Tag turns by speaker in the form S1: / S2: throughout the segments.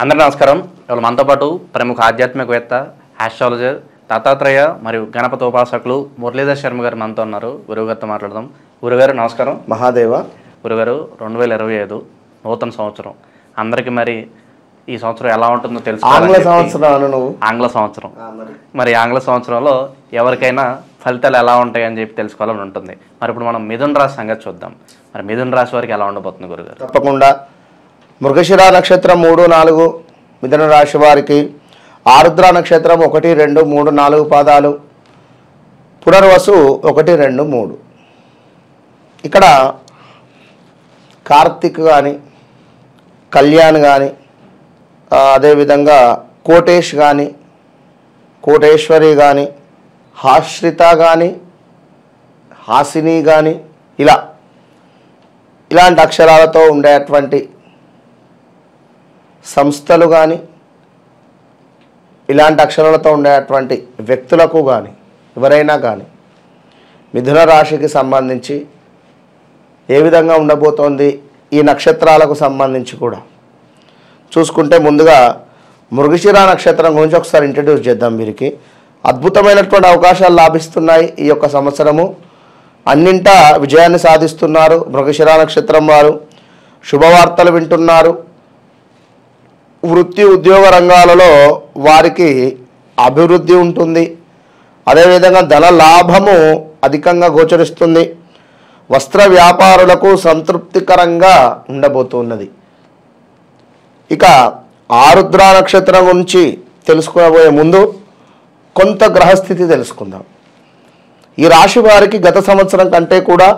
S1: అందరికీ నమస్కారం. ఇవాళ మనతో పాటు ప్రముఖ ఆధ్యాత్మికవేత్త, ఆస్ట్రాలజర్, దత్తాత్రేయ మరియు గణపతి ఉపాసకులు మురళీధర్ శర్మ గారు మనతో ఉన్నారు. గురువుగారితో మాట్లాడదాం. గురుగారు నమస్కారం.
S2: మహాదేవ.
S1: గురుగారు, 2025 నూతన సంవత్సరం అందరికి మరి ఈ సంవత్సరం ఎలా ఉంటుందో తెలుసుకోవాలి. ఆంగ్ల సంవత్సరం మరి ఆంగ్ల సంవత్సరంలో ఎవరికైనా ఫలితాలు ఎలా ఉంటాయి అని చెప్పి తెలుసుకోవాలని ఉంటుంది. మరి ఇప్పుడు మనం మిథున రాశి సంగతి చూద్దాం. మరి మిథున రాశి వారికి ఎలా ఉండబోతుంది గురుగారు?
S2: తప్పకుండా మృగశిర నక్షత్రం 3, 4 మిథున రాశి వారికి, ఆరుద్ర నక్షత్రం 1, 2, 3, 4 పాదాలు, పునర్వసు 1, 2, 3. ఇక్కడ కార్తిక్ కానీ, కళ్యాణ్ కానీ, అదేవిధంగా కోటేష్ కానీ, కోటేశ్వరి కానీ, హాశ్రిత కానీ, హాసిని కానీ, ఇలాంటి అక్షరాలతో ఉండేటువంటి సంస్థలు కానీ, ఇలాంటి అక్షరాలతో ఉండేటువంటి వ్యక్తులకు కానీ, ఎవరైనా కానీ మిథున రాశికి సంబంధించి ఏ విధంగా ఉండబోతోంది ఈ నక్షత్రాలకు సంబంధించి కూడా చూసుకుంటే, ముందుగా మృగశిర నక్షత్రం గురించి ఒకసారి ఇంట్రడ్యూస్ చేద్దాం. వీరికి అద్భుతమైనటువంటి అవకాశాలు లాభిస్తున్నాయి. ఈ యొక్క సంవత్సరము అన్నింటా విజయాన్ని సాధిస్తున్నారు. మృగశిర నక్షత్రం వారు శుభవార్తలు వింటున్నారు. వృత్తి ఉద్యోగ రంగాలలో వారికి అభివృద్ధి ఉంటుంది. అదేవిధంగా ధన లాభము అధికంగా గోచరిస్తుంది. వస్త్ర వ్యాపారులకు సంతృప్తికరంగా ఉండబోతున్నది. ఇక ఆరుద్ర నక్షత్రం గురించి తెలుసుకోబోయే ముందు కొంత గ్రహస్థితి తెలుసుకుందాం. ఈ రాశి వారికి గత సంవత్సరం కంటే కూడా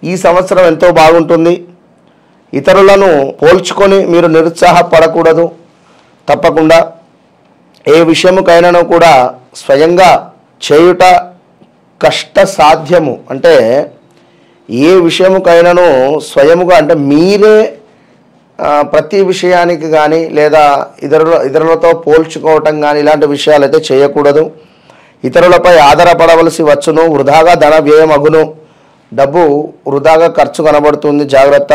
S2: ఈ సంవత్సరం ఎంతో బాగుంటుంది. ఇతరులను పోల్చుకొని మీరు నిరుత్సాహపడకూడదు. తప్పకుండా ఏ విషయముకైనాను కూడా స్వయంగా చేయుట కష్ట సాధ్యము. అంటే ఏ విషయముకైనాను స్వయముగా, అంటే మీరే ప్రతి విషయానికి కానీ లేదా ఇతరులతో పోల్చుకోవటం కానీ ఇలాంటి విషయాలు అయితే చేయకూడదు. ఇతరులపై ఆధారపడవలసి వచ్చును. వృధాగా ధన వ్యయం అగును. డబ్బు వృధాగా ఖర్చు కనబడుతుంది. జాగ్రత్త.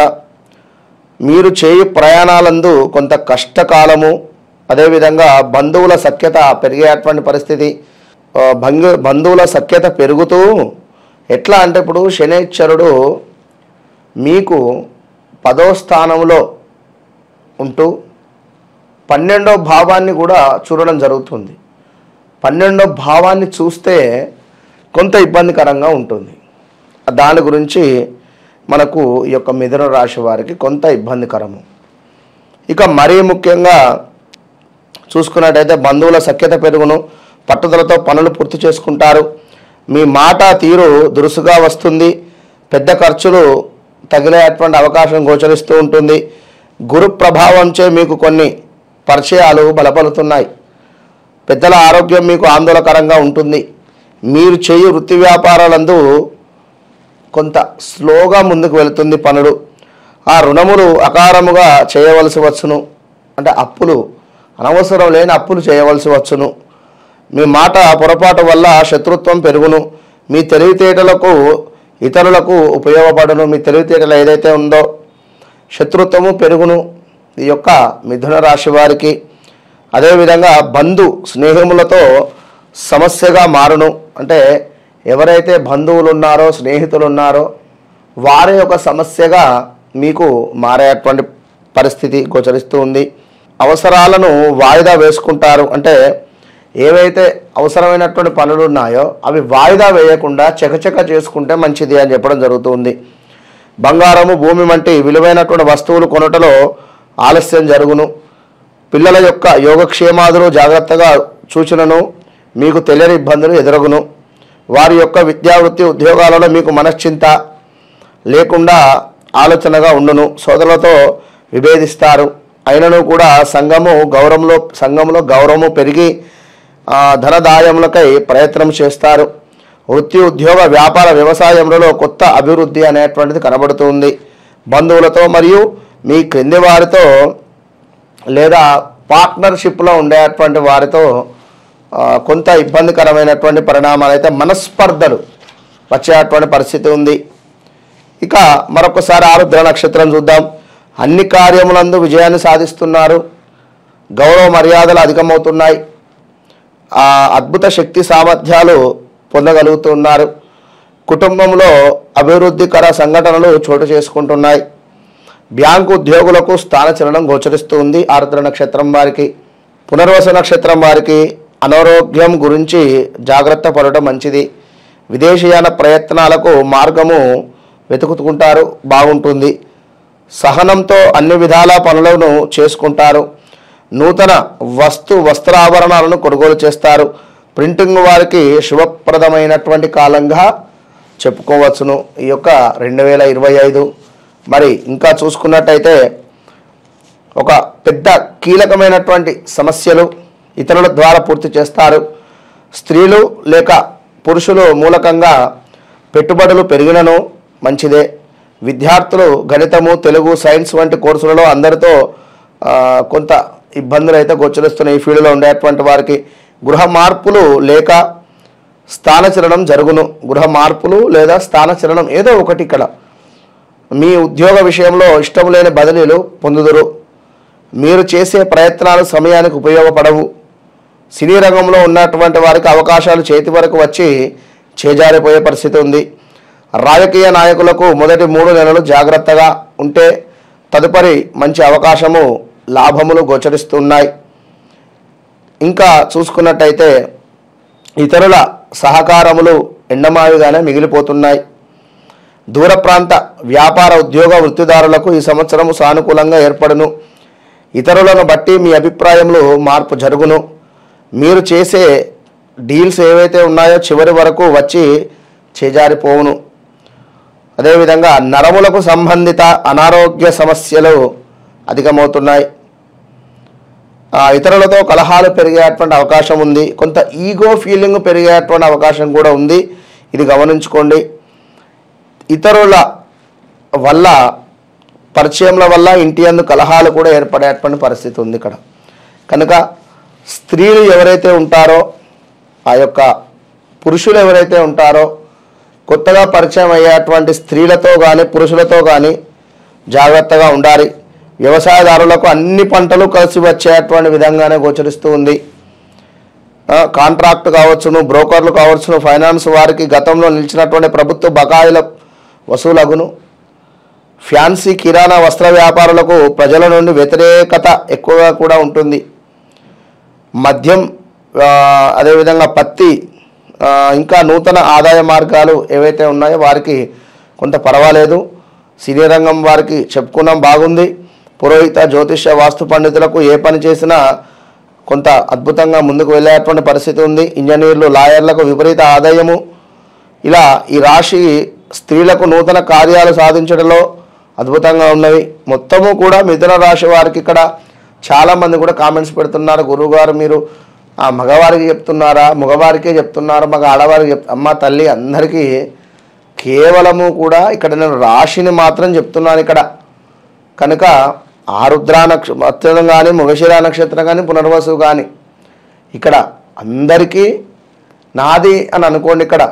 S2: మీరు చేయు ప్రయాణాలందు కొంత కష్టకాలము. అదేవిధంగా బంధువుల సఖ్యత పెరిగేటువంటి పరిస్థితి. బంధువుల సఖ్యత పెరుగుతూ ఎట్లా అంటే, ఇప్పుడు శనైశ్వరుడు మీకు 10వ స్థానంలో ఉంటూ 12వ భావాన్ని కూడా చూడడం జరుగుతుంది. 12వ భావాన్ని చూస్తే కొంత ఇబ్బందికరంగా ఉంటుంది. దాని గురించి మనకు ఈ యొక్క మిథున రాశి వారికి కొంత ఇబ్బందికరము. ఇక మరీ ముఖ్యంగా చూసుకున్నట్టయితే బంధువుల సఖ్యత పెరుగును. పట్టుదలతో పనులు పూర్తి చేసుకుంటారు. మీ మాట తీరు దురుసుగా వస్తుంది. పెద్ద ఖర్చులు తగిలేటువంటి అవకాశం గోచరిస్తూ ఉంటుంది. గురు ప్రభావంచే మీకు కొన్ని పరిచయాలు బలపడుతున్నాయి. పెద్దల ఆరోగ్యం మీకు ఆందోళనకరంగా ఉంటుంది. మీరు చేయు వృత్తి వ్యాపారాలందు కొంత స్లోగా ముందుకు వెళుతుంది పనులు. ఆ రుణములు అకారముగా చేయవలసి వచ్చును. అంటే అప్పులు, అనవసరం లేని అప్పులు చేయవలసి వచ్చును. మీ మాట పొరపాటు వల్ల శత్రుత్వం పెరుగును. మీ తెలివితేటలకు ఇతరులకు ఉపయోగపడను. మీ తెలివితేటలు ఏదైతే ఉందో శత్రుత్వము పెరుగును ఈ యొక్క మిథున రాశి వారికి. అదేవిధంగా బంధు స్నేహములతో సమస్యగా మారును. అంటే ఎవరైతే బంధువులు ఉన్నారో, స్నేహితులు ఉన్నారో వారి యొక్క సమస్యగా మీకు మారేటువంటి పరిస్థితి గోచరిస్తూ ఉంది. అవసరాలను వాయిదా వేసుకుంటారు. అంటే ఏవైతే అవసరమైనటువంటి పనులు ఉన్నాయో అవి వాయిదా వేయకుండా చకచక చేసుకుంటే మంచిది అని చెప్పడం జరుగుతుంది. బంగారము, భూమి వంటి విలువైనటువంటి వస్తువులు కొనుటలో ఆలస్యం జరుగును. పిల్లల యొక్క యోగక్షేమాదులు జాగ్రత్తగా సూచనను మీకు తెలియని ఇబ్బందులు ఎదురగును. వారి యొక్క విద్యావృత్తి ఉద్యోగాలలో మీకు మనశ్చింత లేకుండా ఆలోచనగా ఉండును. సోదరులతో విభేదిస్తారు. అయినను కూడా సంఘంలో గౌరవము పెరిగి ధనదాయములకై ప్రయత్నం చేస్తారు. వృత్తి ఉద్యోగ వ్యాపార వ్యవసాయములలో కొత్త అభివృద్ధి అనేటువంటిది కనబడుతుంది. బంధువులతో మరియు మీ క్రింది వారితో లేదా పార్ట్నర్షిప్లో ఉండేటువంటి వారితో కొంత ఇబ్బందికరమైనటువంటి పరిణామాలు అయితే మనస్పర్ధలు వచ్చేటువంటి పరిస్థితి ఉంది. ఇక మరొకసారి ఆరుద్ర నక్షత్రం చూద్దాం. అన్ని కార్యములందు విజయాన్ని సాధిస్తున్నారు. గౌరవ మర్యాదలు అధికమవుతున్నాయి. అద్భుత శక్తి సామర్థ్యాలు పొందగలుగుతున్నారు. కుటుంబంలో అభివృద్ధికర సంఘటనలు చోటు చేసుకుంటున్నాయి. బ్యాంకు ఉద్యోగులకు స్థానచలనం గోచరిస్తూ ఉంది. ఆరుద్ర నక్షత్రం వారికి, పునర్వసు నక్షత్రం వారికి అనారోగ్యం గురించి జాగ్రత్త పడటం మంచిది. విదేశీయాన ప్రయత్నాలకు మార్గము వెతుకుతుంటారు, బాగుంటుంది. సహనంతో అన్ని విధాల పనులను చేసుకుంటారు. నూతన వస్త్రాభరణాలను కొనుగోలు చేస్తారు. ప్రింటింగ్ వారికి శుభప్రదమైనటువంటి కాలంగా చెప్పుకోవచ్చును ఈ యొక్క 2025. మరి ఇంకా చూసుకున్నట్టయితే ఒక పెద్ద కీలకమైనటువంటి సమస్యలు ఇతరుల ద్వారా పూర్తి చేస్తారు. స్త్రీలు లేక పురుషులు మూలకంగా పెట్టుబడులు పెరిగినను మంచిదే. విద్యార్థులు గణితము, తెలుగు, సైన్స్ వంటి కోర్సులలో అందరితో కొంత ఇబ్బందులు అయితే గోచరిస్తున్నాయి. ఈ ఫీల్డ్లో ఉండేటువంటి వారికి గృహ మార్పులు లేక స్థానచలనం జరుగును. గృహ మార్పులు లేదా స్థానచలనం ఏదో ఒకటి. ఇక్కడ మీ ఉద్యోగ విషయంలో ఇష్టం లేని బదిలీలు పొందుదురు. మీరు చేసే ప్రయత్నాలు సమయానికి ఉపయోగపడవు. సినీ రంగంలో ఉన్నటువంటి వారికి అవకాశాలు చేతి వరకు వచ్చి చేజారిపోయే పరిస్థితి ఉంది. రాజకీయ నాయకులకు మొదటి 3 నెలలు జాగ్రత్తగా ఉంటే తదుపరి మంచి అవకాశము, లాభములు గోచరిస్తున్నాయి. ఇంకా చూసుకున్నట్టయితే ఇతరుల సహకారములు ఎండమావిగానే మిగిలిపోతున్నాయి. దూర ప్రాంత వ్యాపార ఉద్యోగ వృత్తిదారులకు ఈ సంవత్సరము సానుకూలంగా ఏర్పడును. ఇతరులను బట్టి మీ అభిప్రాయంలో మార్పు జరుగును. మీరు చేసే డీల్స్ ఏవైతే ఉన్నాయో చివరి వరకు వచ్చి చేజారిపోవును. అదేవిధంగా నరములకు సంబంధిత అనారోగ్య సమస్యలు అధికమవుతున్నాయి. ఇతరులతో కలహాలు పెరిగేటువంటి అవకాశం ఉంది. కొంత ఈగో ఫీలింగ్ పెరిగేటువంటి అవకాశం కూడా ఉంది. ఇది గమనించుకోండి. ఇతరుల వల్ల, పరిచయంల వల్ల ఇంటి యందు కలహాలు కూడా ఏర్పడేటువంటి పరిస్థితి ఉంది ఇక్కడ. కనుక స్త్రీలు ఎవరైతే ఉంటారో, ఆ యొక్క పురుషులు ఎవరైతే ఉంటారో, కొత్తగా పరిచయం అయ్యేటువంటి స్త్రీలతో కానీ పురుషులతో కానీ జాగ్రత్తగా ఉండాలి. వ్యవసాయదారులకు అన్ని పంటలు కలిసి వచ్చేటువంటి విధంగానే గోచరిస్తూ ఉంది. కాంట్రాక్ట్ కావచ్చును, బ్రోకర్లు కావచ్చును, ఫైనాన్స్ వారికి గతంలో నిలిచినటువంటి ప్రభుత్వ బకాయిల వసూలగును. ఫ్యాన్సీ కిరాణా వస్త్ర వ్యాపారులకు ప్రజల నుండి వ్యతిరేకత ఎక్కువగా కూడా ఉంటుంది. మద్యం, అదేవిధంగా పత్తి, ఇంకా నూతన ఆదాయ మార్గాలు ఏవైతే ఉన్నాయో వారికి కొంత పర్వాలేదు. సినీ రంగం వారికి చెప్పుకున్నాం, బాగుంది. పురోహిత, జ్యోతిష్య, వాస్తు పండితులకు ఏ పని చేసినా కొంత అద్భుతంగా ముందుకు వెళ్ళేటువంటి పరిస్థితి ఉంది. ఇంజనీర్లు, లాయర్లకు విపరీత ఆదాయము. ఇలా ఈ రాశి స్త్రీలకు నూతన కార్యాలు సాధించడంలో అద్భుతంగా ఉన్నవి. మొత్తము కూడా మిథున రాశి వారికి ఇక్కడ చాలామంది కూడా కామెంట్స్ పెడుతున్నారు, గురువుగారు మీరు మగవారికి చెప్తున్నారా, మగవారికే చెప్తున్నారు, మగ ఆడవారికి అమ్మ తల్లి అందరికీ కేవలము కూడా ఇక్కడ నేను రాశిని మాత్రం చెప్తున్నాను ఇక్కడ. కనుక ఆరుద్ర నక్షత్రం కానీ, మృగశిర నక్షత్రం కానీ, పునర్వసు కానీ ఇక్కడ అందరికీ నాది అని అనుకోండి. ఇక్కడ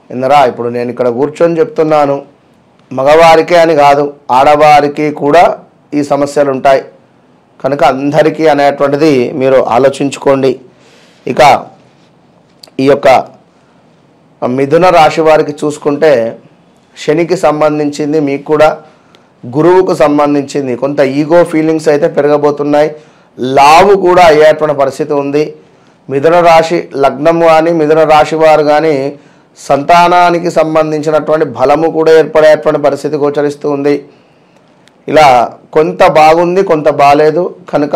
S2: ఇందరా ఇప్పుడు నేను ఇక్కడ కూర్చొని చెప్తున్నాను, మగవారికే అని కాదు, ఆడవారికి కూడా ఈ సమస్యలు ఉంటాయి. కనుక అందరికీ అనేటువంటిది మీరు ఆలోచించుకోండి. ఇక ఈ యొక్క మిథున రాశి వారికి చూసుకుంటే శనికి సంబంధించింది, మీకు కూడా గురువుకు సంబంధించింది. కొంత ఈగో ఫీలింగ్స్ అయితే పెరగబోతున్నాయి. లావు కూడా అయ్యేటువంటి పరిస్థితి ఉంది. మిథున రాశి లగ్నం కానీ, మిథున రాశి వారు కానీ సంతానానికి సంబంధించినటువంటి బలము కూడా ఏర్పడేటువంటి పరిస్థితి గోచరిస్తూ ఉంది. ఇలా కొంత బాగుంది, కొంత బాలేదు. కనుక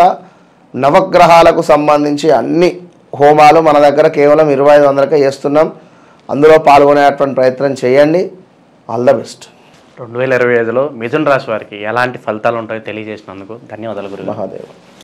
S2: నవగ్రహాలకు సంబంధించి అన్ని హోమాలు మన దగ్గర కేవలం 2500కే చేస్తున్నాం. అందులో పాల్గొనేటువంటి ప్రయత్నం చేయండి. All the best.
S1: 2025లో మిథున రాశి వారికి ఎలాంటి ఫలితాలు ఉంటాయో తెలియజేసినందుకు ధన్యవాదాలు గురువు.
S2: మహాదేవ్.